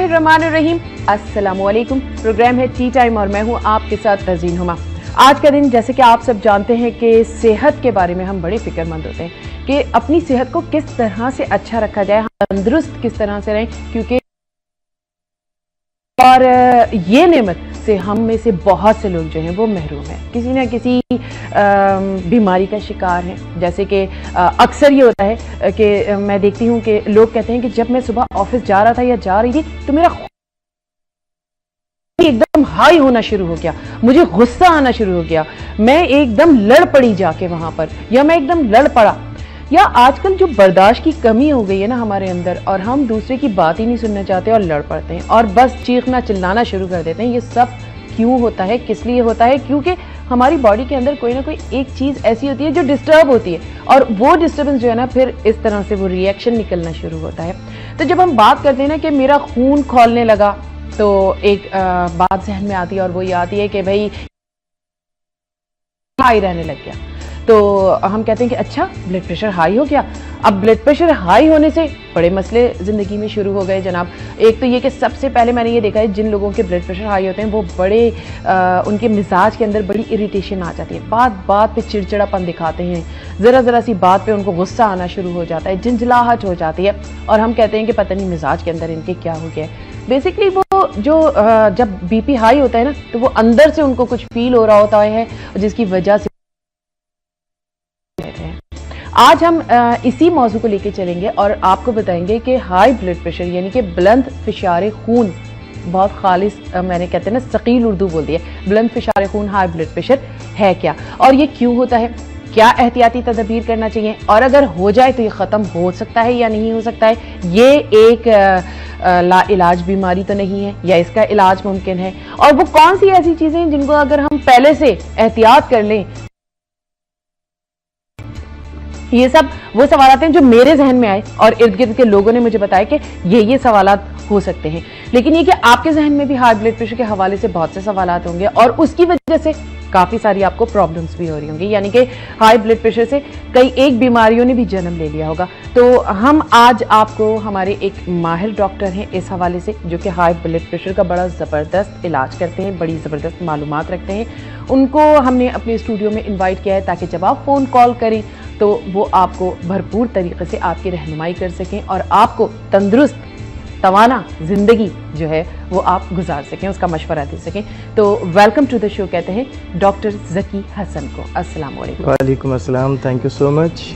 बिस्मिल्लाहिर्रहमानिर्रहीम। अस्सलामुअलैकुम। प्रोग्राम है टी टाइम और मैं हूं आपके साथ तज़ीन हुमा। आज का दिन जैसे कि आप सब जानते हैं कि सेहत के बारे में हम बड़े फिक्रमंद होते हैं कि अपनी सेहत को किस तरह से अच्छा रखा जाए, तंदुरुस्त किस तरह से रहें, क्योंकि और ये नेमत से हम में से बहुत से लोग जो हैं वो महरूम हैं, किसी न किसी बीमारी का शिकार हैं। जैसे कि अक्सर ये होता है कि मैं देखती हूँ कि लोग कहते हैं कि जब मैं सुबह ऑफिस जा रहा था या जा रही थी तो मेरा एकदम हाई होना शुरू हो गया, मुझे गुस्सा आना शुरू हो गया, मैं एकदम लड़ पड़ी जाके वहां पर, या मैं एकदम लड़ पड़ा। या आजकल जो बर्दाश्त की कमी हो गई है ना हमारे अंदर, और हम दूसरे की बात ही नहीं सुनना चाहते और लड़ पड़ते हैं और बस चीखना चिल्लाना शुरू कर देते हैं। ये सब क्यों होता है, किस लिए होता है? क्योंकि हमारी बॉडी के अंदर कोई ना कोई एक चीज ऐसी होती है जो डिस्टर्ब होती है, और वो डिस्टर्बेंस जो है ना फिर इस तरह से वो रिएक्शन निकलना शुरू होता है। तो जब हम बात करते हैं ना कि मेरा खून खौलने लगा, तो एक बात जहन में आती है और वो ये आती है कि भाई हाई रहने लग गया। तो हम कहते हैं कि अच्छा ब्लड प्रेशर हाई हो गया। अब ब्लड प्रेशर हाई होने से बड़े मसले जिंदगी में शुरू हो गए जनाब। एक तो ये कि सबसे पहले मैंने ये देखा है जिन लोगों के ब्लड प्रेशर हाई होते हैं वो बड़े उनके मिजाज के अंदर बड़ी इरिटेशन आ जाती है, बात बात पे चिड़चिड़ापन दिखाते हैं, जरा सी बात पे उनको गुस्सा आना शुरू हो जाता है, झंझलाहट हो जाती है, और हम कहते हैं कि पता नहीं मिजाज के अंदर इनके क्या हो गया है। बेसिकली वो जो जब बीपी हाई होता है ना तो वो अंदर से उनको कुछ फील हो रहा होता है जिसकी वजह से आज हम इसी मौजू को लेके चलेंगे और आपको बताएंगे कि हाई ब्लड प्रेशर यानी कि बुलंद फिशार खून, बहुत खालिस मैंने कहते हैं ना सकील उर्दू बोल दिया, बुलंद फिशार खून हाई ब्लड प्रेशर है क्या और ये क्यों होता है, क्या एहतियाती तदबीर करना चाहिए, और अगर हो जाए तो ये ख़त्म हो सकता है या नहीं हो सकता है, ये एक लाइलाज बीमारी तो नहीं है या इसका इलाज मुमकिन है, और वो कौन सी ऐसी चीज़ें हैं जिनको अगर हम पहले से एहतियात कर लें। ये सब वो सवालात हैं जो मेरे जहन में आए और इर्द गिर्द के लोगों ने मुझे बताया कि ये सवालात हो सकते हैं। लेकिन ये कि आपके जहन में भी हाई ब्लड प्रेशर के हवाले से बहुत से सवालात होंगे और उसकी वजह से काफी सारी आपको प्रॉब्लम्स भी हो रही होंगी, यानी कि हाई ब्लड प्रेशर से कई एक बीमारियों ने भी जन्म ले लिया होगा। तो हम आज आपको हमारे एक माहिर डॉक्टर हैं इस हवाले से जो कि हाई ब्लड प्रेशर का बड़ा ज़बरदस्त इलाज करते हैं, बड़ी ज़बरदस्त मालूमात रखते हैं, उनको हमने अपने स्टूडियो में इन्वाइट किया है ताकि जब आप फ़ोन कॉल करें तो वो आपको भरपूर तरीके से आपकी रहनुमाई कर सकें और आपको तंदुरुस्त तवाना जिंदगी जो है वो आप गुजार सकें, उसका मशवरा दे सकें। तो वेलकम टू द शो कहते हैं डॉक्टर ज़की हसन को। अस्सलाम वालेकुम। वालेकुम अस्सलाम, थैंक यू सो मच।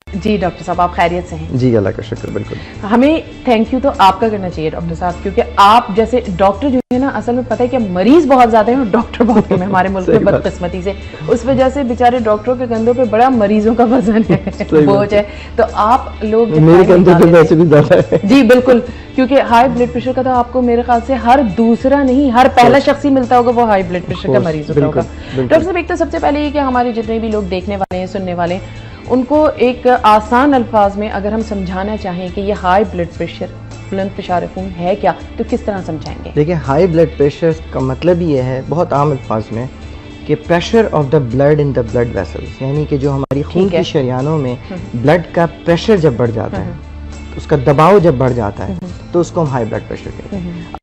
जी डॉक्टर साहब, आप खैरियत से हैं? जी अल्लाह का शुक्र, बिल्कुल। हमें थैंक यू तो आपका करना चाहिए डॉक्टर साहब, क्योंकि आप जैसे डॉक्टर जो है ना असल में पता है कि मरीज बहुत ज्यादा है और डॉक्टर बहुत कम है हमारे मुल्क में बदकिस्मती से। उस वजह से बेचारे डॉक्टरों के कंधों पे बड़ा मरीजों का वजन है, बोझ है। तो आप लोग मेरे कंधों पे वैसे भी ज्यादा है। जी बिल्कुल, क्योंकि हाई ब्लड प्रेशर का तो आपको मेरे ख्याल से हर दूसरा नहीं हर पहला शख्स ही मिलता होगा वो हाई ब्लड प्रेशर का मरीज होता होगा। डॉक्टर साहब, एक तो सबसे पहले ये कि हमारे जितने भी लोग देखने वाले हैं सुनने वाले हैं उनको एक आसान अल्फाज में अगर हम समझाना चाहें कि ये हाई ब्लड प्रेशर बुलंद फिशार खून है क्या, तो किस तरह समझाएंगे? देखिए, हाई ब्लड प्रेशर का मतलब ये है बहुत आम अल्फाज में कि pressure of the blood in the blood vessels, यानी कि जो हमारी खून की शरियानों में ब्लड का प्रेशर जब बढ़ जाता है, उसका दबाव जब बढ़ जाता है तो उसको हम हाई ब्लड प्रेशर कहते हैं।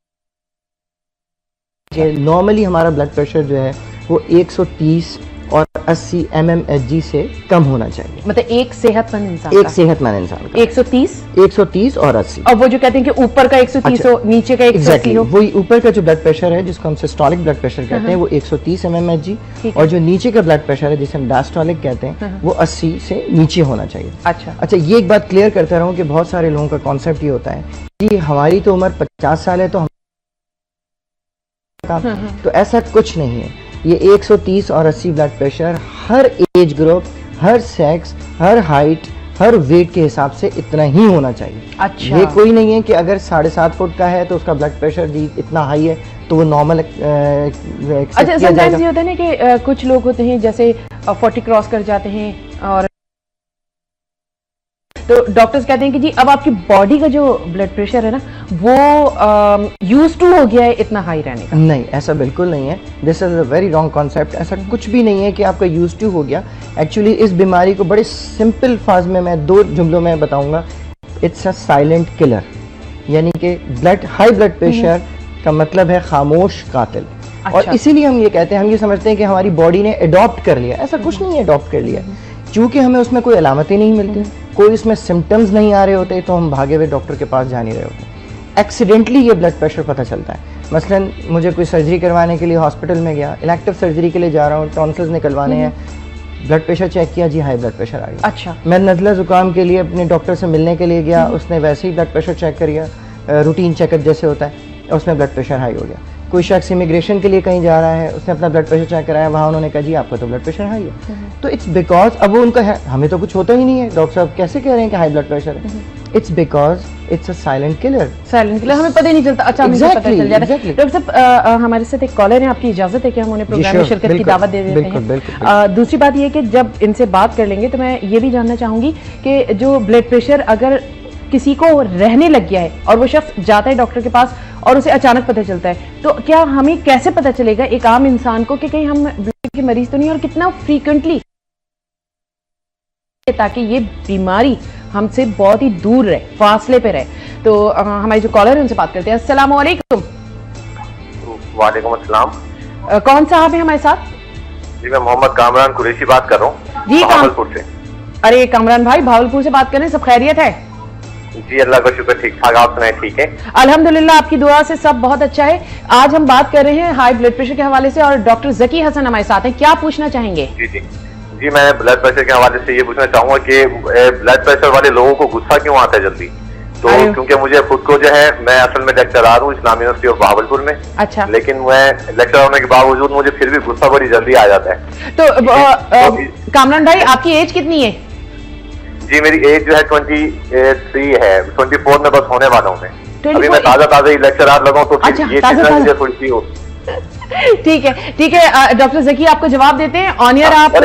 नॉर्मली हमारा ब्लड प्रेशर जो है वो 130 और 80 mmHg से कम होना चाहिए, मतलब एक सेहतमंद इंसान का 130 और 80। और वो जो कहते हैं कि ऊपर का 130 हो नीचे का 180 हो, वही ऊपर का जो ब्लड प्रेशर है जिसको हम सिस्टोलिक ब्लड प्रेशर कहते हैं वो 130 mmHg, और जो नीचे का ब्लड प्रेशर है जिसे हम डायस्टोलिक कहते हैं वो 80 से नीचे होना चाहिए। अच्छा, ये एक बात क्लियर करता रहूं कि बहुत सारे लोगों का कॉन्सेप्ट ये होता है कि हमारी तो उम्र 50 साल है तो तो ऐसा कुछ नहीं है। ये 130 और 80 ब्लड प्रेशर हर एज ग्रुप, हर सेक्स, हर हाइट, हर वेट के हिसाब से इतना ही होना चाहिए। अच्छा, ये कोई नहीं है कि अगर 7.5 फुट का है तो उसका ब्लड प्रेशर जी इतना हाई है तो वो नॉर्मल अच्छा, समटाइम्स ये होता है ना कि कुछ लोग होते हैं जैसे 40 क्रॉस कर जाते हैं और तो डॉक्टर्स कहते हैं कि जी अब आपकी बॉडी का जो ब्लड प्रेशर है ना वो यूज्ड टू हो गया है इतना हाई रहने का। नहीं, ऐसा बिल्कुल नहीं है। This is a very wrong concept. ऐसा कुछ भी नहीं है कि आपका यूज्ड टू हो गया। एक्चुअली इस बीमारी को बड़े सिंपल फाज में मैं 2 जुमलों में बताऊंगा। It's a silent killer. यानी कि हाई ब्लड प्रेशर का मतलब है खामोश कातिल। अच्छा। और इसीलिए हम ये कहते हैं, हम ये समझते हैं कि हमारी बॉडी ने अडॉप्ट कर लिया, ऐसा कुछ नहीं है अडॉप्ट कर लिया, क्योंकि हमें उसमें कोई अलामतें नहीं मिलती, कोई इसमें सिम्टम्स नहीं आ रहे होते, तो हम भागे हुए डॉक्टर के पास जा नहीं रहे होते। एक्सीडेंटली ये ब्लड प्रेशर पता चलता है। मसलन मुझे कोई सर्जरी करवाने के लिए हॉस्पिटल में गया, इलेक्टिव सर्जरी के लिए जा रहा हूँ, टॉन्सिल्स निकलवाने हैं, ब्लड प्रेशर चेक किया, जी हाई ब्लड प्रेशर आ गया। अच्छा। मैं नज़ला ज़ुकाम के लिए अपने डॉक्टर से मिलने के लिए गया, उसने वैसे ही ब्लड प्रेशर चेक करिया, रूटीन चेकअप जैसे होता है, उसमें ब्लड प्रेशर हाई हो गया। कोई शख्स इमिग्रेशन के लिए कहीं जा रहा है, उसने अपना ब्लड प्रेशर चेक कराया, वहाँ उन्होंने कहा जी आपका तो ब्लड प्रेशर हाई है। तो इट्स बिकॉज अब वो उनका है, हमें तो कुछ होता ही नहीं है, डॉक्टर साहब कैसे कह रहे हैं कि हाई ब्लड प्रेशर है? It's because it's a silent killer. Silent killer, हमें पता ही नहीं चलता, अचानक से पता चल जाता है। डॉक्टर साहब हमारे साथ एक कॉलर है, आपकी इजाजत है कि हम उन्हें प्रोग्राम में शिरकत की दावत दे देते हैं? दूसरी बात ये कि जब इनसे बात कर लेंगे तो मैं ये भी जानना चाहूंगी कि जो ब्लड प्रेशर अगर किसी को रहने लग गया है और वो शख्स जाता है डॉक्टर के पास और उसे अचानक पता चलता है, तो क्या हमें कैसे पता चलेगा एक आम इंसान को कि कहीं हम ब्लड के मरीज तो नहीं, और कितना फ्रीक्वेंटली, ताकि ये बीमारी हमसे बहुत ही दूर रहे, फासले पे रहे? तो हमारे जो कॉलर है उनसे बात करते हैं। अस्सलाम वालेकुम। वालेकुम अस्सलाम। कौन साहब है हमारे साथ? जी मैं मोहम्मद कामरान कुरैशी बात कर रहा हूँ जी, भावलपुर से। अरे कामरान भाई, भावलपुर से बात कर रहे हैं, सब खैरियत है? जी अल्लाह का शुक्र, ठीक ठाक, आप सुनाए? ठीक है अल्हम्दुलिल्लाह, आपकी दुआ से सब बहुत अच्छा है। आज हम बात कर रहे हैं हाई ब्लड प्रेशर के हवाले से और डॉक्टर जकी हसन हमारे साथ हैं, क्या पूछना चाहेंगे? जी जी जी मैं ब्लड प्रेशर के हवाले से ये पूछना चाहूंगा कि ब्लड प्रेशर वाले लोगों को गुस्सा क्यों आता है जल्दी? तो क्योंकि मुझे खुद को जो है, मैं असल में लेक्चरर हूँ इस्लामी यूनिवर्सिटी ऑफ भावलपुर में। अच्छा। लेकिन मैं लेक्चरर होने के बावजूद मुझे फिर भी गुस्सा बड़ी जल्दी आ जाता है। तो कामरान भाई, आपकी एज कितनी है? जी मेरी एज जो है 23 है, 24 में बस होने वाला हूँ मैं। अभी मैं ताजा ही लेक्चरर लगा तो अच्छा, ये चीज़ थोड़ी सी हो। ठीक है ठीक है, डॉक्टर जकी आपको जवाब देते हैं ऑन एयर। आप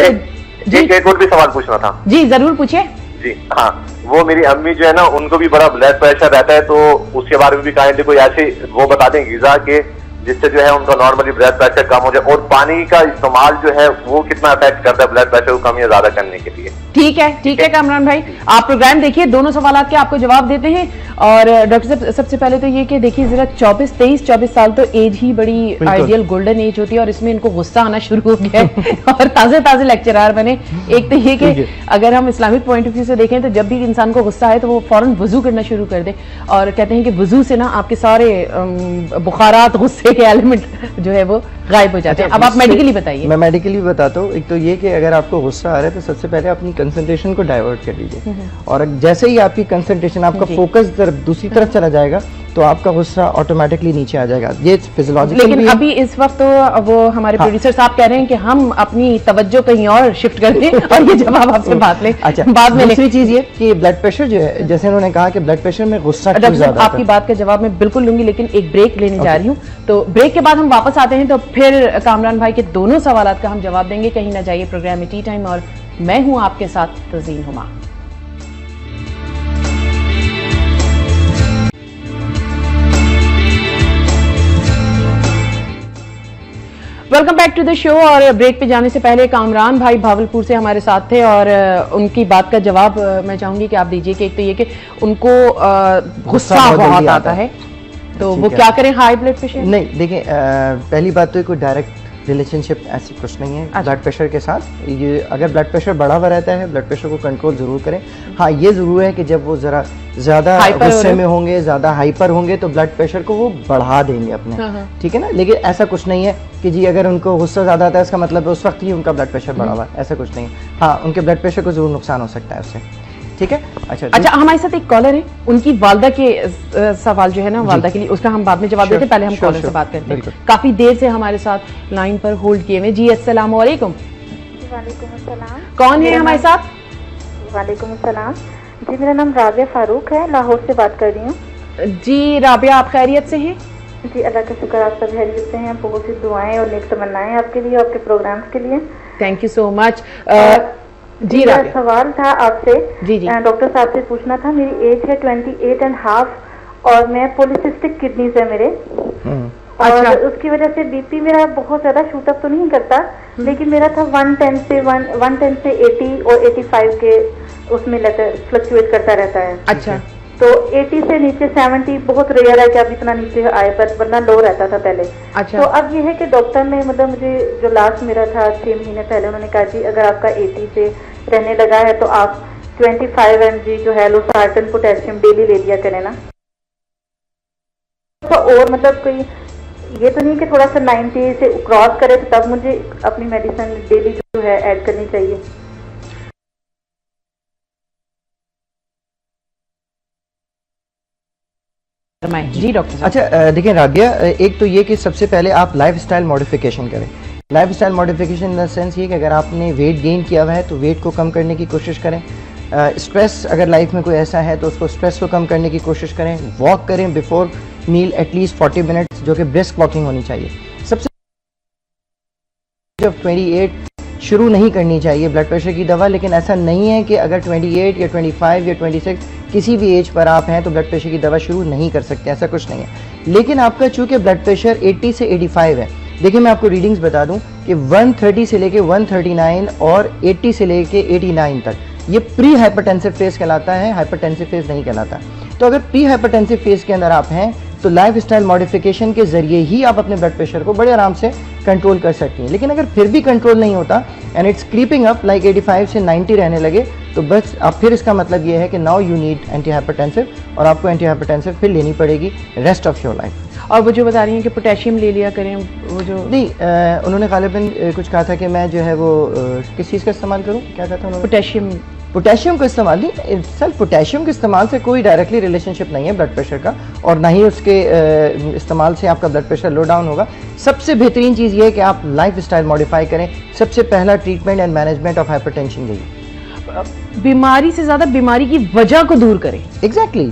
एक और भी सवाल पूछना था। जी जरूर पूछिए। जी हाँ, वो मेरी अम्मी जो है ना, उनको भी बड़ा ब्लड प्रेशर रहता है, तो उसके बारे में भी काइंडली कोई ऐसे वो बता दें ग़िज़ा के जिससे जो है उनका नॉर्मली ब्लड प्रेशर कम हो जाए, और पानी का इस्तेमाल जो है वो कितना अफेक्ट करता है ब्लड प्रेशर को कम या ज्यादा करने के लिए? ठीक है कामरान भाई, आप प्रोग्राम देखिए, दोनों सवालात के आपको जवाब देते हैं। और डॉक्टर साहब सबसे पहले तो ये कि देखिए जरा 24 साल तो एज ही बड़ी आइडियल गोल्डन एज होती है, और इसमें इनको गुस्सा आना शुरू हो गया है और ताजे लेक्चरर बने। एक तो ये कि अगर हम इस्लामिक पॉइंट ऑफ व्यू से देखें तो जब भी इंसान को गुस्सा आए तो वो फौरन वजू करना शुरू कर दे, और कहते हैं कि वजू से ना आपके सारे बुखारात, गुस्से के एलिमेंट जो है वो गायब हो जाते हैं। अब आप मेडिकली बताइए। मैं मेडिकली बताता हूँ। एक तो ये कि अगर आपको गुस्सा आ रहा है तो सबसे पहले अपनी कंसंट्रेशन को डाइवर्ट कर लीजिए, और जैसे ही आपकी कंसंट्रेशन, आपका फोकस दूसरी तरफ चला जाएगा तो आपका गुस्सा ऑटोमेटिकली नीचे आ जाएगा। ये फिजियोलॉजिकल। लेकिन अभी इस वक्त तो वो हमारे प्रोड्यूसर साहब कह रहे हैं कि हम अपनी तवज्जो कहीं और शिफ्ट कर दें और ये जवाब आपसे बात लें। अच्छा, बाद में दूसरी चीज ये कि ब्लड प्रेशर जो है, जैसे उन्होंने कहा कि ब्लड प्रेशर में गुस्सा क्यों ज्यादा, आपकी बात का जवाब मैं बिल्कुल लूंगी, लेकिन एक ब्रेक लेने जा रही हूँ। तो ब्रेक के बाद हम वापस आते हैं, तो फिर कामरान भाई के दोनों सवालात का हम जवाब देंगे। कहीं ना जाइए, प्रोग्राम में टी टाइम और मैं हूँ आपके साथ Tazeen Huma. Welcome back to the show. और ब्रेक पे जाने से पहले कामरान भाई भावलपुर से हमारे साथ थे, और उनकी बात का जवाब मैं चाहूंगी कि आप दीजिए कि एक तो ये कि उनको गुस्सा बहुत आता है, तो वो क्या करें हाई ब्लड प्रेशर? नहीं देखिए, पहली बात तो कोई डायरेक्ट रिलेशनशिप ऐसी कुछ नहीं है ब्लड प्रेशर के साथ। ये अगर ब्लड प्रेशर बढ़ा हुआ रहता है, ब्लड प्रेशर को कंट्रोल जरूर करें। हाँ, ये जरूर है कि जब वो जरा ज्यादा गुस्से में होंगे, ज्यादा हाइपर होंगे, तो ब्लड प्रेशर को वो बढ़ा देंगे अपने, ठीक है ना। लेकिन ऐसा कुछ नहीं है कि जी अगर उनको गुस्सा ज्यादा आता है इसका मतलब उस वक्त ही उनका ब्लड प्रेशर बढ़ा हुआ है, ऐसा कुछ नहीं है। हाँ, उनके ब्लड प्रेशर को जरूर नुकसान हो सकता है उससे, ठीक है। अच्छा, हमारे साथ एक कॉलर है, उनकी वालदा के सवाल जो है ना, वालदा के लिए, उसका हम बाद में जवाब देते हैं, पहले हम कॉलर से बात करते हैं। काफी देर से हमारे साथ लाइन पर होल्ड किए हुए। जी अस्सलाम वालेकुम। वालेकुम अस्सलाम। कौन है हमारे साथ? वालेकुम अस्सलाम जी, मेरा नाम राबिया फारूक है, लाहौर से बात कर रही हूँ। जी राबिया, आप खैरियत से हैं? जी अल्लाह का शुक्र, आप सब खैरियत से हैं। बहुत सी दुआएं और नेक तमन्नाएं आपके लिए, आपके प्रोग्राम्स के लिए। Thank you so much. जी मेरा सवाल था आपसे, जी डॉक्टर साहब से पूछना था। मेरी एज है 28.5 और मैं पॉलीसिस्टिक किडनीज है मेरे, और उसकी वजह से बीपी मेरा बहुत ज्यादा शूट अप तो नहीं करता, लेकिन मेरा था 110 से 80 और 85 के उसमें फ्लक्चुएट करता रहता है। अच्छा, तो 80 से नीचे 70 बहुत रेयर है कि अब इतना नीचे आए, पर वरना लो रहता था पहले। अच्छा। तो अब ये है कि डॉक्टर ने मतलब मुझे जो लास्ट मेरा था 6 महीने पहले, उन्होंने कहा जी अगर आपका 80 से रहने लगा है तो आप 25 mg जो है लोसार्टन पोटेशियम डेली ले लिया करें ना। तो और मतलब कोई ये तो नहीं कि थोड़ा सा 90 से क्रॉस करे तो तब मुझे अपनी मेडिसिन डेली जो है ऐड करनी चाहिए। जी डॉक्टर साहब। अच्छा देखिए राबिया, एक तो ये कि सबसे पहले आप लाइफस्टाइल मॉडिफिकेशन करें। Lifestyle modification in the sense ये कि अगर आपने वेट गेन किया हुआ है तो वेट को कम करने की कोशिश करें। स्ट्रेस अगर लाइफ में कोई ऐसा है तो उसको स्ट्रेस को कम करने की कोशिश करें। वॉक करें बिफोर मील एटलीस्ट 40 मिनट्स, जो कि ब्रिस्क वॉकिंग होनी चाहिए। सबसे जब 28 शुरू नहीं करनी चाहिए ब्लड प्रेशर की दवा, लेकिन ऐसा नहीं है कि अगर 28 या 25 या 26 किसी भी एज पर आप हैं तो ब्लड प्रेशर की दवा शुरू नहीं कर सकते, ऐसा कुछ नहीं है। लेकिन आपका चूंकि ब्लड प्रेशर 80 से 85 है, देखिए मैं आपको रीडिंग्स बता दूं कि 130 से लेके 139 और 80 से लेके 89 तक ये प्री हाइपरटेंसिव फेज कहलाता है, हाइपरटेंसिव फेज नहीं कहलाता। तो अगर प्री हाइपरटेंसिव फेज के अंदर आप हैं तो लाइफ स्टाइल मॉडिफिकेशन के जरिए ही आप अपने ब्लड प्रेशर को बड़े आराम से कंट्रोल कर सकती हैं। लेकिन अगर फिर भी कंट्रोल नहीं होता and it's creeping up like 85 से 90 रहने लगे तो बस अब फिर इसका मतलब ये है कि now you need anti hypertensive, और आपको एंटी हाइपरटेंसिव फिर लेनी पड़ेगी रेस्ट ऑफ योर लाइफ। और वो जो बता रही हैं कि पोटेशियम ले लिया करें, वो जो नहीं उन्होंने गालिबन कुछ कहा था कि मैं जो है वो किस चीज़ का इस्तेमाल करूँ, क्या कहा था उन्होंने? पोटेशियम का इस्तेमाल। नहीं सर, पोटेशियम के इस्तेमाल से कोई डायरेक्टली रिलेशनशिप नहीं है ब्लड प्रेशर का, और ना ही उसके इस्तेमाल से आपका ब्लड प्रेशर लो डाउन होगा। सबसे बेहतरीन चीज़ ये है कि आप लाइफ स्टाइल मॉडिफाई करें। सबसे पहला treatment and management of hypertension यही, बीमारी से ज्यादा बीमारी की वजह को दूर करें। एग्जैक्टली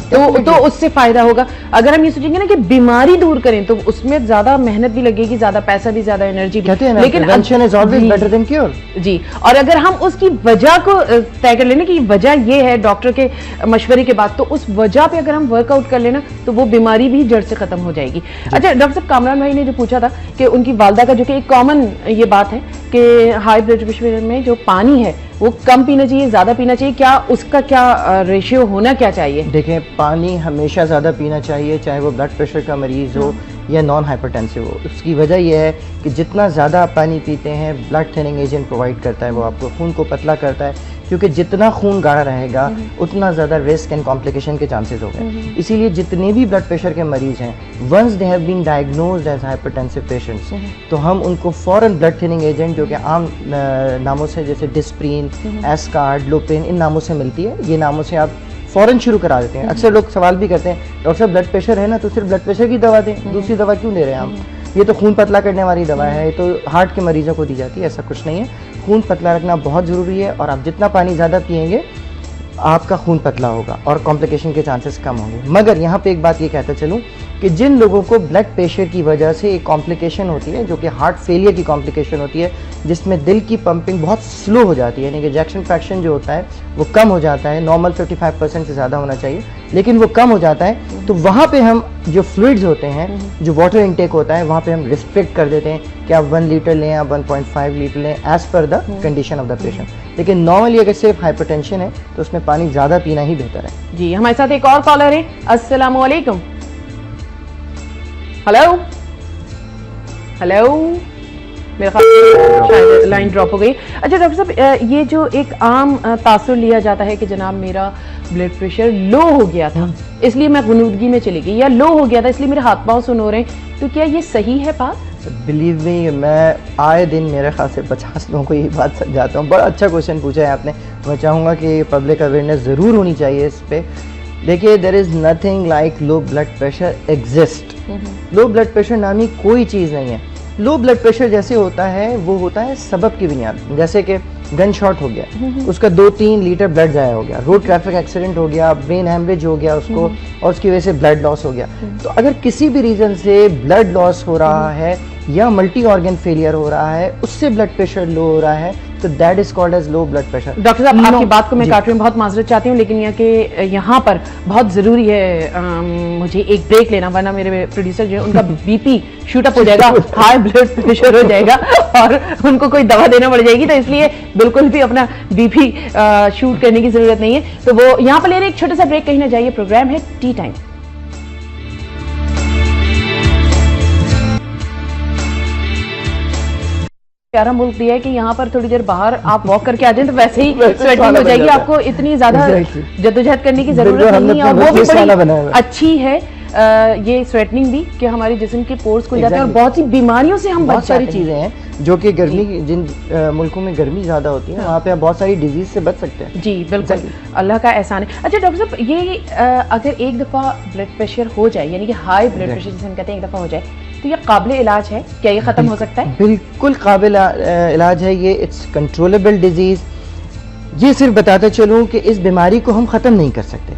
तो उससे फायदा होगा। अगर हम ये सोचेंगे ना कि बीमारी दूर करें तो उसमें ज्यादा मेहनत भी लगेगी, ज्यादा पैसा भी, ज्यादा एनर्जी भी, लेकिन prevention is always better than cure. जी, और अगर हम उसकी वजह को तय कर लेना कि वजह ये है डॉक्टर के मशवरे के बाद, तो उस वजह पे अगर हम वर्कआउट कर लेना तो वो बीमारी भी जड़ से खत्म हो जाएगी। अच्छा डॉक्टर साहब, कामरान भाई ने जो पूछा था कि उनकी वालदा का जो कि एक कॉमन ये बात है कि हाई ब्लड प्रेशर में जो पानी है वो कम पीना चाहिए, ज्यादा पीना चाहिए, क्या उसका क्या रेशियो होना क्या चाहिए? देखें, पानी हमेशा ज़्यादा पीना चाहिए, चाहे वो ब्लड प्रेशर का मरीज़ हो या नॉन हाइपरटेंसिव हो। उसकी वजह यह है कि जितना ज़्यादा आप पानी पीते हैं ब्लड थिनिंग एजेंट प्रोवाइड करता है, वो आपको खून को पतला करता है, क्योंकि जितना खून गाढ़ा रहेगा उतना ज़्यादा रिस्क एंड कॉम्प्लिकेशन के चांसेस हो गए। इसीलिए जितने भी ब्लड प्रेशर के मरीज़ हैं, once they have been diagnosed as hypertensive patients, तो हम उनको फ़ौरन ब्लड थिनिंग एजेंट जो कि आम नामों से जैसे डिस्प्रीन, एस्कार्ड, लोपेन, इन नामों से मिलती है, ये नामों से आप फ़ौरन शुरू करा देते हैं। अक्सर लोग सवाल भी करते हैं, डॉक्टर साहब ब्लड प्रेशर है ना तो सिर्फ ब्लड प्रेशर की दवा दें, दूसरी दवा क्यों दे रहे हैं हम? ये तो खून पतला करने वाली दवा है, ये तो हार्ट के मरीजों को दी जाती है। ऐसा कुछ नहीं है, खून पतला रखना बहुत ज़रूरी है, और आप जितना पानी ज़्यादा पिएंगे आपका खून पतला होगा और कॉम्प्लिकेशन के चांसेस कम होंगे। मगर यहाँ पे एक बात ये कहता चलूँ कि जिन लोगों को ब्लड प्रेशर की वजह से एक कॉम्प्लिकेशन होती है जो कि हार्ट फेलियर की कॉम्प्लिकेशन होती है, जिसमें दिल की पंपिंग बहुत स्लो हो जाती है, यानी कि इजेक्शन फ्रैक्शन जो होता है वो कम हो जाता है, नॉर्मल 55% से ज़्यादा होना चाहिए लेकिन वो कम हो जाता है, तो वहाँ पे हम जो फ्लूइड्स होते हैं, जो वाटर इनटेक होता है, वहाँ पे हम रिस्ट्रिक्ट कर देते हैं कि आप 1 लीटर लें, आप 1.5 लीटर लें, as per the condition of the patient. लेकिन नॉर्मली अगर सिर्फ हाइपरटेंशन है तो उसमें पानी ज़्यादा पीना ही बेहतर है। जी, हमारे साथ एक और कॉलर है। अस्सलाम वालेकुम। हेलो हेलो, मेरे ख्याल शायद लाइन ड्रॉप हो गई। अच्छा डॉक्टर साहब, ये जो एक आम तासुर लिया जाता है कि जनाब मेरा ब्लड प्रेशर लो हो गया था इसलिए मैं गुनूदगी में चली गई, या लो हो गया था इसलिए मेरे हाथ पांव सुन हो रहे हैं, तो क्या ये सही है बात? बिलीव मी, मैं आए दिन मेरे ख्याल से 50 लोगों को यही बात समझाता हूँ। बड़ा अच्छा क्वेश्चन पूछा है आपने, मैं चाहूँगा कि पब्लिक अवेयरनेस ज़रूर होनी चाहिए इस पर। देखिए, there is nothing like low blood pressure exist. Low blood pressure नामी कोई चीज़ नहीं है। लो ब्लड प्रेशर जैसे होता है वो होता है सबब की बुनियाद, जैसे कि गन शॉट हो गया, उसका 2-3 लीटर ब्लड जाया हो गया, रोड ट्रैफिक एक्सीडेंट हो गया, ब्रेन हैमरेज हो गया उसको, और उसकी वजह से ब्लड लॉस हो गया। तो अगर किसी भी रीज़न से ब्लड लॉस हो रहा है या मल्टी ऑर्गन फेलियर हो रहा है, उससे ब्लड प्रेशर लो हो रहा है, तो that is called as low blood pressure. Doctor साहब आपकी बात को मैं काट रही हूँ, बहुत माजरत चाहती हूँ, लेकिन यहाँ पर बहुत जरूरी है मुझे एक ब्रेक लेना, वरना मेरे प्रोड्यूसर जो है उनका बीपी शूट अप हो जाएगा, हाई ब्लड प्रेशर हो जाएगा और उनको कोई दवा देना पड़ जाएगी। तो इसलिए बिल्कुल भी अपना बीपी शूट करने की जरूरत नहीं है। तो वो यहाँ पर ले रहे एक छोटा सा ब्रेक, कहीं ना जाइए, प्रोग्राम है टी टाइम। प्यारा मुल्क दिया है कि यहाँ पर थोड़ी देर बाहर आप वॉक करके आ जाएं तो वैसे ही स्वेटिंग हो जाएगी, आपको इतनी ज्यादा जद्दोजहद करने की जरूरत नहीं है। और वो भी बड़ी अच्छी है ये स्वेटनिंग भी, कि हमारे जिस्म के पोर्स खुल जाते हैं और बहुत सी बीमारियों से हम बहुत सारी चीजें हैं जो कि गर्मी, जिन मुल्कों में गर्मी ज्यादा होती है वहाँ पे आप बहुत सारी डिजीज से बच सकते हैं। जी बिल्कुल, अल्लाह का एहसान है। अच्छा डॉक्टर साहब, ये अगर एक दफा ब्लड प्रेशर हो जाए, यानी कि हाई ब्लड प्रेशर जिसे हम कहते हैं, एक दफा हो जाए, तो ये काबिल इलाज है क्या? ये खत्म हो सकता है? बिल्कुल काबिल इलाज है ये, इट्स कंट्रोलेबल डिजीज। ये सिर्फ बताता चलूं कि इस बीमारी को हम खत्म नहीं कर सकते,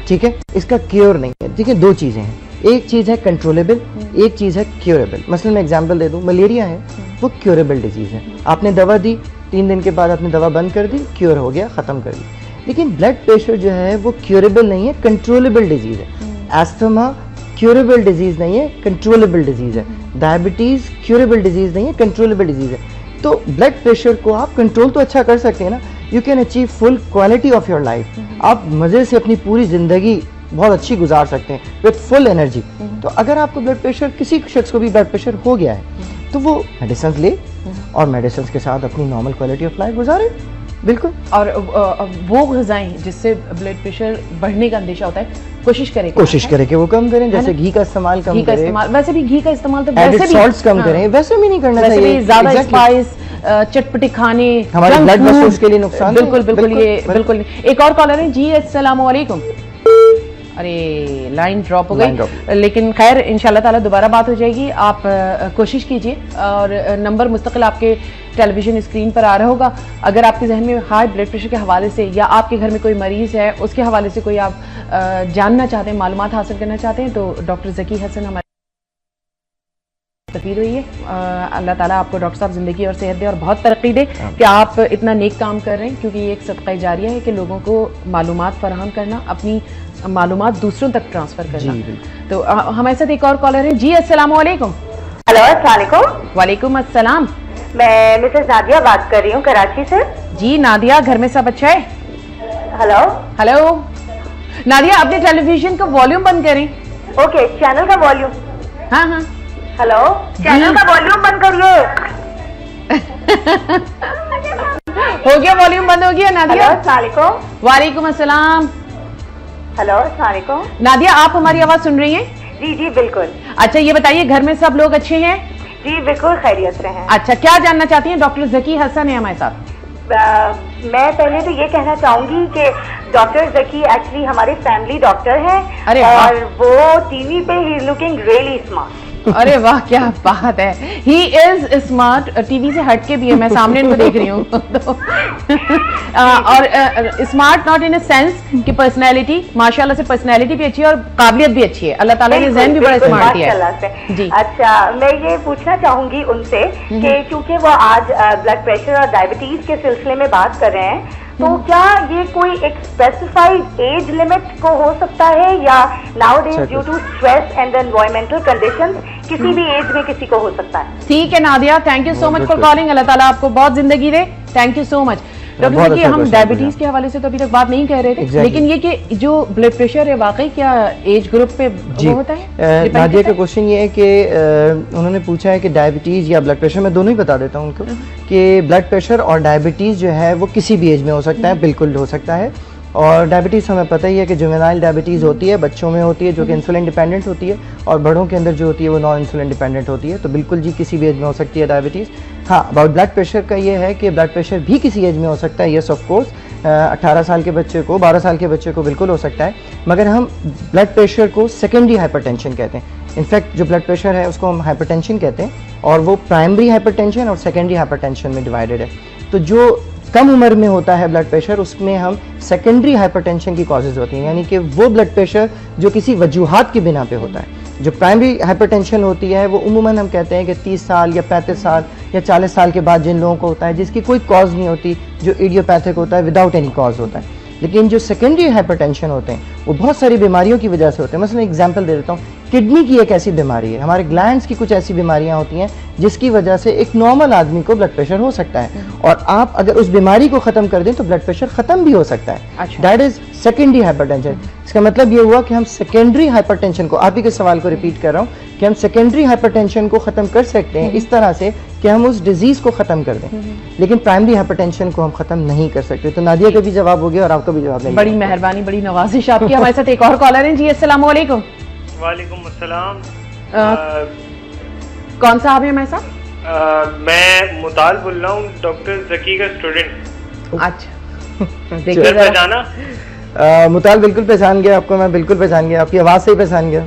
ठीक है, इसका क्योर नहीं है। देखिए दो चीजें हैं, एक चीज है कंट्रोलेबल, एक चीज है क्योरेबल। मसलन मैं एग्जांपल दे दूं, मलेरिया है वो क्योरेबल डिजीज है, आपने दवा दी, 3 दिन के बाद आपने दवा बंद कर दी, क्योर हो गया, खत्म कर दी। लेकिन ब्लड प्रेशर जो है वो क्योरेबल नहीं है, कंट्रोलेबल डिजीज है। एस्थमा क्योरेबल डिजीज नहीं है, कंट्रोलेबल डिजीज है। डायबिटीज क्योरेबल डिजीज नहीं है, कंट्रोलेबल डिजीज है। तो ब्लड प्रेशर को आप कंट्रोल तो अच्छा कर सकते हैं ना, you can achieve full quality of your life. आप मजे से अपनी पूरी जिंदगी बहुत अच्छी गुजार सकते हैं विद फुल एनर्जी। तो अगर आपको ब्लड प्रेशर, किसी शख्स को भी ब्लड प्रेशर हो गया है, तो वो मेडिसिन ले और मेडिसिन के साथ अपनी नॉर्मल क्वालिटी ऑफ लाइफ गुजारे। बिल्कुल। और वो ग़िज़ाएं जिससे ब्लड प्रेशर बढ़ने का अंदेशा होता है, कोशिश करें कि वो कम करें, जैसे घी का इस्तेमाल कम करें। वैसे भी घी का इस्तेमाल तो वैसे भी सॉल्ट्स कम करें, वैसे भी नहीं करना चाहिए। ज्यादा स्पाइस, चटपटे खाने, हमारे ब्लड वेसल्स के लिए नुकसान। बिल्कुल ये बिल्कुल नहीं। एक और कॉलर है जी, अस्सलाम वालेकुम। अरे लाइन ड्रॉप हो गई, लेकिन खैर इंशाल्लाह ताला दोबारा बात हो जाएगी। आप कोशिश कीजिए, और नंबर मुस्तकिल आपके टेलीविजन स्क्रीन पर आ रहा होगा। अगर आपके जहन में हाई ब्लड प्रेशर के हवाले से, या आपके घर में कोई मरीज है उसके हवाले से कोई आप जानना चाहते हैं, मालूमात हासिल करना चाहते हैं, तो डॉक्टर ज़की हसन हमारे तफीद हुई है। अल्लाह ताला आपको डॉक्टर साहब जिंदगी और सेहत दे और बहुत तरक्की दे कि आप इतना नेक काम कर रहे हैं, क्योंकि ये एक सदका जारिया है कि लोगों को मालूमात फराहम करना, अपनी मालूमात दूसरों तक ट्रांसफर करना। तो हमारे साथ एक और कॉलर है जी, अस्सलाम वालेकुम। हेलो, अस्सलाम वालेकुम। वालेकुम अस्सलाम। मैं मिसेस नादिया बात कर रही हूँ कराची से। जी नादिया, घर में सब अच्छा है? हेलो हेलो नादिया, अपने टेलीविजन का वॉल्यूम बंद करें। ओके, चैनल का वॉल्यूम। हाँ हाँ हेलो, चैनल का वॉल्यूम बंद करिए। हो गया, वॉल्यूम बंद हो गया नादिया। अस्सलाम वालेकुम। वालेकुम अस्सलाम। हेलो, अस्सलाम वालेकुम। नादिया, आप हमारी आवाज सुन रही हैं? जी जी बिल्कुल। अच्छा ये बताइए, घर में सब लोग अच्छे हैं? जी बिल्कुल खैरियत से हैं। अच्छा, क्या जानना चाहती हैं? डॉक्टर ज़की हसन है हमारे साथ। मैं पहले तो ये कहना चाहूंगी कि डॉक्टर ज़की एक्चुअली हमारे फैमिली डॉक्टर हैं। अरे और वो टीवी पे ही लुकिंग रियली स्मार्ट। अरे वाह, क्या बात है, ही इज स्मार्ट। टीवी से हट के भी है, मैं सामने इनको देख रही हूँ। तो और smart not in a sense कि पर्सनैलिटी, माशाल्लाह से पर्सनैलिटी भी अच्छी है और काबिलियत भी अच्छी है। अल्लाह ताला ने ज़हन भी बड़ा स्मार्ट दिया है जी। अच्छा, मैं ये पूछना चाहूंगी उनसे कि चूंकि वो आज ब्लड प्रेशर और डायबिटीज के सिलसिले में बात कर रहे हैं, तो क्या ये कोई एक स्पेसिफाइड एज लिमिट को हो सकता है, या nowadays due to stress and environmental conditions किसी भी एज में किसी को हो सकता है? ठीक है Nadia, thank you so much for calling. Allah Taala आपको बहुत जिंदगी दे। Thank you so much. Doctor ji, हम डायबिटीज के हवाले से तो अभी तक बात नहीं कर रहे थे, लेकिन ये कि जो ब्लड प्रेशर है वाकई क्या एज ग्रुप पे वो होता है? नादिया का क्वेश्चन ये है कि उन्होंने पूछा है कि डायबिटीज या ब्लड प्रेशर, मैं दोनों ही बता देता हूँ उनको, कि ब्लड प्रेशर और डायबिटीज जो है वो किसी भी एज में हो सकता है, बिल्कुल हो सकता है। और डायबिटीज़ हमें पता ही है कि जुवेनाइल डायबिटीज़ होती है, बच्चों में होती है जो कि इंसुलिन डिपेंडेंट होती है, और बड़ों के अंदर जो होती है वो नॉन इंसुलिन डिपेंडेंट होती है। तो बिल्कुल जी किसी भी एज में हो सकती है डायबिटीज़। हाँ, अबाउट ब्लड प्रेशर का ये है कि ब्लड प्रेशर भी किसी एज में हो सकता है, येस ऑफ कोर्स। 18 साल के बच्चे को, 12 साल के बच्चे को बिल्कुल हो सकता है, मगर हम ब्लड प्रेशर को सेकेंडरी हाइपरटेंशन कहते हैं। इनफैक्ट जो ब्लड प्रेशर है उसको हम हाइपरटेंशन कहते हैं, और वो प्राइमरी हाइपरटेंशन और सेकेंडरी हाइपरटेंशन में डिवाइडेड है। तो जो कम उम्र में होता है ब्लड प्रेशर, उसमें हम सेकेंडरी हाइपरटेंशन की कॉजेज होती हैं, यानी कि वो ब्लड प्रेशर जो किसी वजूहात की बिना पे होता है। जो प्राइमरी हाइपरटेंशन होती है वो उम्मूमन हम कहते हैं कि 30 साल या 35 साल या 40 साल के बाद जिन लोगों को होता है, जिसकी कोई कॉज नहीं होती, जो इडियोपैथिक होता है, विदाउट एनी कॉज होता है। लेकिन जो सेकेंडरी हाइपरटेंशन होते हैं वो बहुत सारी बीमारियों की वजह से होते हैं। मसलन एग्जांपल दे देता हूँ, किडनी की एक ऐसी बीमारी है, हमारे ग्लैंड्स की कुछ ऐसी बीमारियां होती हैं जिसकी वजह से एक नॉर्मल आदमी को ब्लड प्रेशर हो सकता है, और आप अगर उस बीमारी को खत्म कर दें तो ब्लड प्रेशर खत्म भी हो सकता है। That is secondary hypertension. इसका मतलब ये हुआ कि हम सेकेंडरी हाइपरटेंशन को, आप ही के सवाल को रिपीट कर रहा हूँ, कि हम सेकेंडरी हाइपरटेंशन को खत्म कर सकते हैं इस तरह से कि हम उस डिजीज को खत्म कर दें, लेकिन प्राइमरी हाइपरटेंशन को हम खत्म नहीं कर सकते। तो नादिया का भी जवाब हो गया और आपका भी जवाब नहीं। बड़ी मेहरबानी, बड़ी नवाजिश आपकी। हमारे साथ एक और कॉलर है जी। अस्सलाम वालेकुम। वालेकुम अस्सलाम। कौन साहब है हमारे साथ? मैं मुताल बोल रहा हूँ, डॉक्टर जकी का स्टूडेंट। अच्छा, देखिए पहचाना? मुताल बिल्कुल पहचान गया आपको, मैं बिल्कुल पहचान गया, आपकी आवाज़ से ही पहचान गया।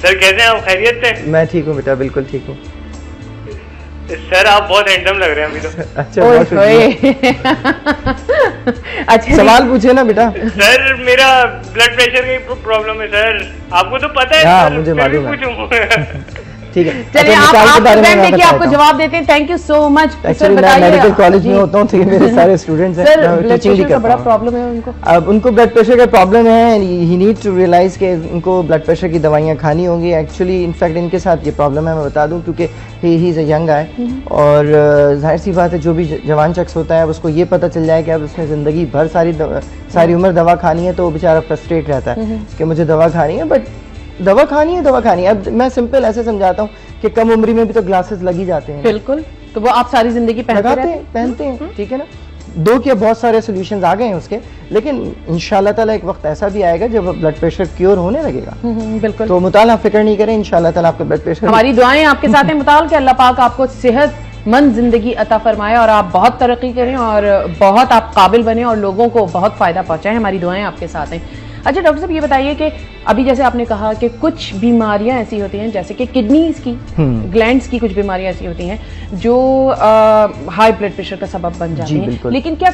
सर कैसे हैं आप, खैरियत से? मैं ठीक हूँ बेटा, बिल्कुल ठीक हूँ। सर आप बहुत हैंडसम लग रहे हैं अभी तो। अच्छा, बहुत शुक्रिया। अच्छा, सवाल पूछे ना बेटा। सर मेरा ब्लड प्रेशर की प्रॉब्लम है सर, आपको तो पता है। हाँ, सर, मुझे फिर भी मालूम है। पूछूं। ठीक है, चलिए अच्छा, आप मिसाल के बारे में प्रोग्राम मैं देखिए, आपको बताता हूँ। जवाब देते हैं। Thank you so much. Actually मैं मेडिकल कॉलेज में होता हूँ, तो ये मेरे सारे स्टूडेंट्स हैं, सर मैं ब्लड टीचिंग भी प्रेशर का करता बड़ा हूँ। प्रॉब्लम है उनको। अब उनको ब्लड प्रेशर का प्रॉब्लम है, ही नीड टू रियलाइज कि उनको ब्लड प्रेशर की दवाइयाँ खानी होंगी। एक्चुअली इनफैक्ट इनके साथ ये प्रॉब्लम है, मैं बता दूं, क्योंकि he is a young guy, और जाहिर सी बात है जो भी जवान शख्स होता है उसको ये पता चल जाए कि अब उसने ज़िंदगी भर सारी उम्र दवा खानी है, तो वो बेचारा फ्रस्ट्रेट रहता है कि मुझे दवा खानी है, बट दवा खानी है। अब मैं सिंपल ऐसे समझाता हूँ कि कम उम्र में भी तो ग्लासेस लग ही जाते हैं। बिल्कुल, तो वो आप सारी जिंदगी पहनते हैं, ठीक है ना। दो के बहुत सारे सोल्यूशंस आ गए हैं उसके, लेकिन इंशाल्लाह ताला एक वक्त ऐसा भी आएगा जब ब्लड प्रेशर क्योर होने लगेगा। बिल्कुल। तो मुताल आप फिक्र नहीं करें, इंशाल्लाह ताला आपका ब्लड प्रेशर। हमारी दुआएं आपके साथ हैं मुताल के अल्लाह पाक आपको सेहतमंद जिंदगी अता फरमाए और आप बहुत तरक्की करें और बहुत आप काबिल बने और लोगों को बहुत फायदा पहुंचाएं। हमारी दुआएं आपके साथ हैं। अच्छा डॉक्टर साहब, ये बताइए कि अभी जैसे आपने कहा कि कुछ बीमारियां ऐसी होती हैं, जैसे कि किडनीज की, ग्लैंड्स की कुछ बीमारियां ऐसी होती हैं जो हाई ब्लड प्रेशर का सबब बन जाती हैं, लेकिन क्या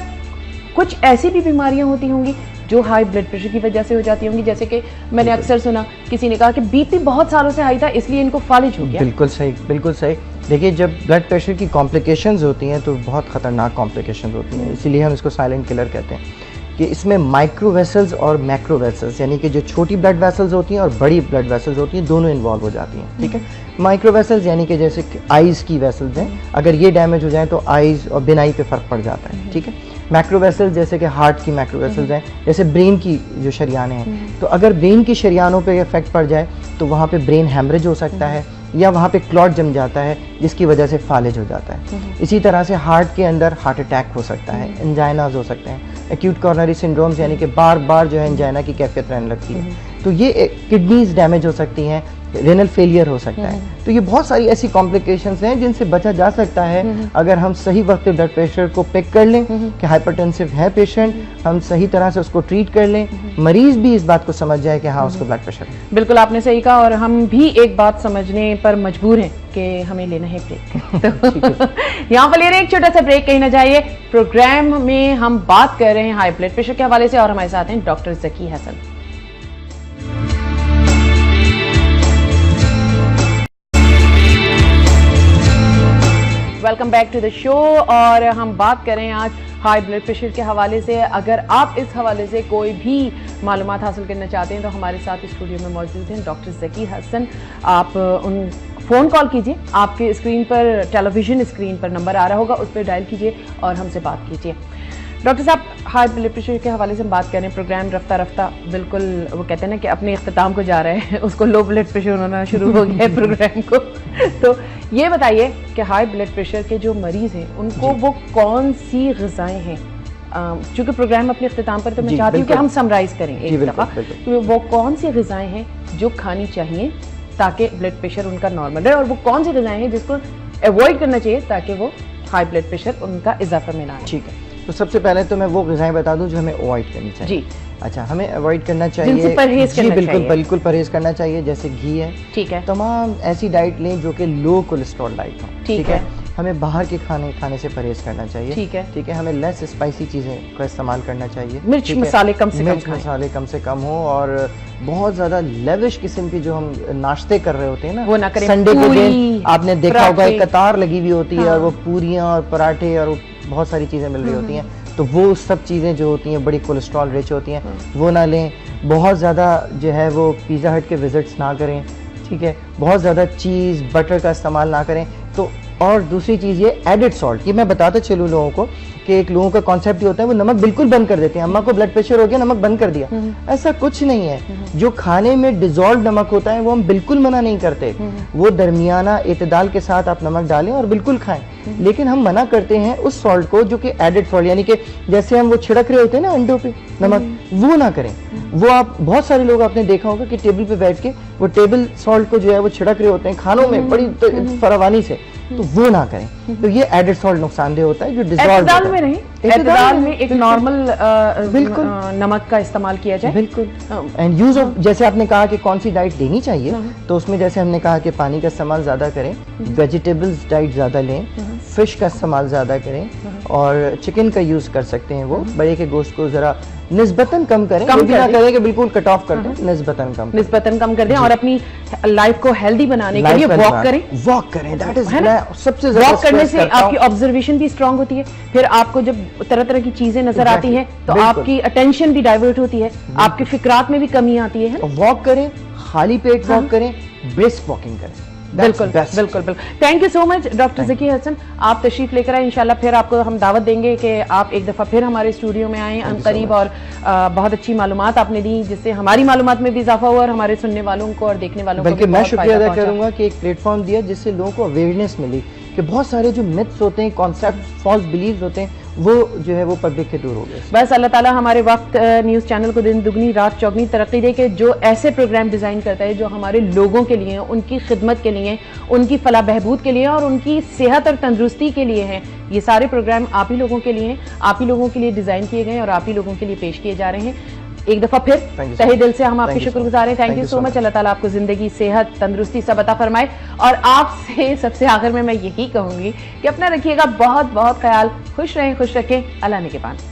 कुछ ऐसी भी बीमारियां होती होंगी जो हाई ब्लड प्रेशर की वजह से हो जाती होंगी? जैसे कि मैंने अक्सर सुना, किसी ने कहा कि बीपी बहुत सालों से हाई था इसलिए इनको फालिज हो गया। बिल्कुल सही, बिल्कुल सही। देखिए, जब ब्लड प्रेशर की कॉम्प्लिकेशंस होती हैं तो बहुत ख़तरनाक कॉम्प्लिकेशंस होती हैं, इसीलिए हम इसको साइलेंट किलर कहते हैं। कि इसमें माइक्रो वेसल्स और मैक्रो वेसल्स, यानी कि जो छोटी ब्लड वेसल्स होती हैं और बड़ी ब्लड वेसल्स होती हैं, दोनों इन्वॉल्व हो जाती हैं, ठीक है। माइक्रो वेसल्स यानी कि जैसे आइज़ की वेसल्स हैं, अगर ये डैमेज हो जाए तो आइज़ और बिनाई पे फ़र्क पड़ जाता है, ठीक है। मैक्रो वेसल्स जैसे कि हार्ट की मैक्रो वेसल्स हैं, जैसे ब्रेन की जो शरियानें हैं, तो अगर ब्रेन की शरियानों पे इफेक्ट पड़ जाए तो वहाँ पे ब्रेन हैमरेज हो सकता है, या वहाँ पे क्लॉट जम जाता है जिसकी वजह से फालिज हो जाता है। इसी तरह से हार्ट के अंदर हार्ट अटैक हो सकता है, एंजाइनाज हो सकते हैं, एक्यूट कॉर्नरी सिंड्रोम्स यानी कि बार बार जो है एंजाइना की कैफियत रहने लगती है, तो ये किडनीज डैमेज हो सकती हैं, रेनल फेलियर हो सकता है। तो ये बहुत सारी ऐसी कॉम्प्लिकेशंस हैं जिनसे बचा जा सकता है अगर हम सही वक्त पे ब्लड प्रेशर को पिक कर लें कि हाइपरटेंसिव है पेशेंट, हम सही तरह से उसको ट्रीट कर लें, मरीज भी इस बात को समझ जाए कि हाँ उसको ब्लड प्रेशर है। बिल्कुल आपने सही कहा, और हम भी एक बात समझने पर मजबूर हैं कि हमें लेना है ब्रेक। तो यहाँ पर ले रहे हैं एक छोटा सा ब्रेक, कहीं ना जाइए। प्रोग्राम में हम बात कर रहे हैं हाई ब्लड प्रेशर के हवाले से और हमारे साथ हैं doctor Zaki Hasan. Welcome back to the show, और हम बात करें आज हाई ब्लड प्रेशर के हवाले से। अगर आप इस हवाले से कोई भी मालूमात हासिल करना चाहते हैं तो हमारे साथ स्टूडियो में मौजूद हैं डॉक्टर जकी हसन। आप उन फ़ोन कॉल कीजिए, आपके स्क्रीन पर, टेलीविज़न स्क्रीन पर नंबर आ रहा होगा, उस पर डायल कीजिए और हमसे बात कीजिए। डॉक्टर साहब, हाई ब्लड प्रेशर के हवाले से हम बात करें, प्रोग्राम रफ्ता रफ्ता बिल्कुल वो कहते हैं ना कि अपने इख्तिताम को जा रहे हैं, उसको लो ब्लड प्रेशर होना शुरू हो गया है प्रोग्राम को। तो ये बताइए कि हाई ब्लड प्रेशर के जो मरीज़ हैं उनको वो कौन सी ग़िज़ाएँ हैं, चूँकि प्रोग्राम अपने इख्तिताम पर, तो मैं चाहती हूँ कि हम समराइज़ करें एक दफ़ा, तो वो कौन सी ग़िज़ाएँ हैं जो खानी चाहिए ताकि ब्लड प्रेशर उनका नॉर्मल रहे, और वो कौन सी ग़िज़ाएँ हैं जिसको अवॉइड करना चाहिए ताकि वो हाई ब्लड प्रेशर उनका इजाफा में ना आए। ठीक है, तो सबसे पहले तो मैं वो ग़िज़ाएँ बता दूं जो हमें अवॉइड करनी चाहिए। जी, अच्छा, हमें अवॉइड करना चाहिए, जिनसे परहेज करना बिल्कुल चाहिए। बिल्कुल परहेज करना चाहिए, जैसे घी है, ठीक है, तमाम ऐसी डाइट लें जो कि लो कोलेस्ट्रॉल डाइट हो, ठीक है। हमें बाहर के खाने से परहेज करना चाहिए। ठीक है, हमें लेस स्पाइसी चीजें का इस्तेमाल करना चाहिए। मिर्च मसाले कम से कम, मसाले कम से कम हो, और बहुत ज्यादा लेविश किस्म की जो हम नाश्ते कर रहे होते हैं ना, वो ना करें। संडे के दिन आपने देखा होगा एक कतार लगी हुई होती है, और वो पूरियां और पराठे और बहुत सारी चीजें मिल रही होती हैं, तो वो सब चीजें जो होती हैं बड़ी कोलेस्ट्रॉल रिच होती हैं, वो ना लें। बहुत ज़्यादा जो है वो पिज़्ज़ा हट के विजिट्स ना करें, ठीक है। बहुत ज़्यादा चीज़ बटर का इस्तेमाल ना करें। तो और दूसरी चीज़ ये एडिड सॉल्ट, ये मैं बताता चलूँ लोगों को कि एक लोगों का कॉन्सेप्ट ये होता है वो नमक बिल्कुल बंद कर देते हैं। अम्मा को ब्लड प्रेशर हो गया, नमक बंद कर दिया, ऐसा कुछ नहीं है। जो खाने में डिजॉल्व नमक होता है वो हम बिल्कुल मना नहीं करते, वो दरमियाना इतदाल के साथ आप नमक डालें और बिल्कुल खाएं। लेकिन हम मना करते हैं उस सॉल्ट को जो कि एडिड सॉल्ट, यानी कि जैसे हम वो छिड़क रहे होते हैं ना अंडों पे नमक, वो ना करें। वो आप बहुत सारे लोग आपने देखा होगा कि टेबल पे बैठ के वो टेबल सॉल्ट को जो है वो छिड़क रहे होते हैं खानों में बड़ी फरावानी से, तो वो ना करें। तो ये एडिड सॉल्ट नुकसानदेह होता है जो डिसॉल्व में नहीं, एतदाल में एक नॉर्मल बिल्कुल नमक का इस्तेमाल किया जाए। बिल्कुल। एंड यूज ऑफ, जैसे आपने कहा कि कौन सी डाइट लेनी चाहिए, तो उसमें जैसे हमने कहा कि पानी का इस्तेमाल ज्यादा करें, वेजिटेबल्स डाइट ज्यादा लें, फिश का इस्तेमाल ज्यादा करें, और चिकन का यूज कर सकते हैं। वो बड़े के गोश्त को जरा निस्बतन कम करें, ना करें कि बिल्कुल कट ऑफ कर दें, निस्बतन कम कर दें, और अपनी लाइफ को हेल्दी बनाने के लिए वॉक करें। दैट इज सबसे ज्यादा। वॉक करने से आपकी ऑब्जर्वेशन भी स्ट्रांग होती है, फिर आपको जब तरह तरह की चीजें नजर आती हैं तो आपकी अटेंशन भी डाइवर्ट होती है, आपके फिक्रात में भी कमी आती है। वॉक करें, खाली पेट वॉक करें, ब्रिस्क वॉकिंग करें। बिल्कुल। Thank you so much doctor Zaki Hasan, आप तशरीफ लेकर आए। इंशाल्लाह फिर आपको हम दावत देंगे कि आप एक दफ़ा फिर हमारे स्टूडियो में आए करीब, और बहुत अच्छी मालूमात आपने दी, जिससे हमारी मालूमात में भी इजाफा हुआ और हमारे सुनने वालों को और देखने वालों को। बल्कि मैं शुक्रिया अदा करूंगा कि एक प्लेटफॉर्म दिया जिससे लोगों को अवेयरनेस मिली कि बहुत सारे जो मिथ्स होते हैं, कॉन्सेप्ट, फॉल्स बिलीव्स होते हैं, वो जो है वो पब्लिक के दूर हो गए। बस अल्लाह ताला हमारे वक्त न्यूज़ चैनल को दिन दुगनी रात चौगनी तरक्की दे के जो ऐसे प्रोग्राम डिज़ाइन करता है जो हमारे लोगों के लिए, उनकी खिदमत के लिए, उनकी फलाह बहबूद के लिए और उनकी सेहत और तंदुरुस्ती के लिए हैं। ये सारे प्रोग्राम आप ही लोगों के लिए हैं, आप ही लोगों के लिए डिज़ाइन किए गए और आप ही लोगों के लिए पेश किए जा रहे हैं। एक दफा फिर तहे दिल से हम आपके शुक्रगुजार हैं। Thank you so much. Allah Taala आपको जिंदगी, सेहत, तंदुरुस्ती सब अता फरमाए। और आपसे सबसे आखिर में मैं यही कहूंगी कि अपना रखिएगा बहुत बहुत ख्याल, खुश रहें, खुश रखें। अल्लाह ने के पास।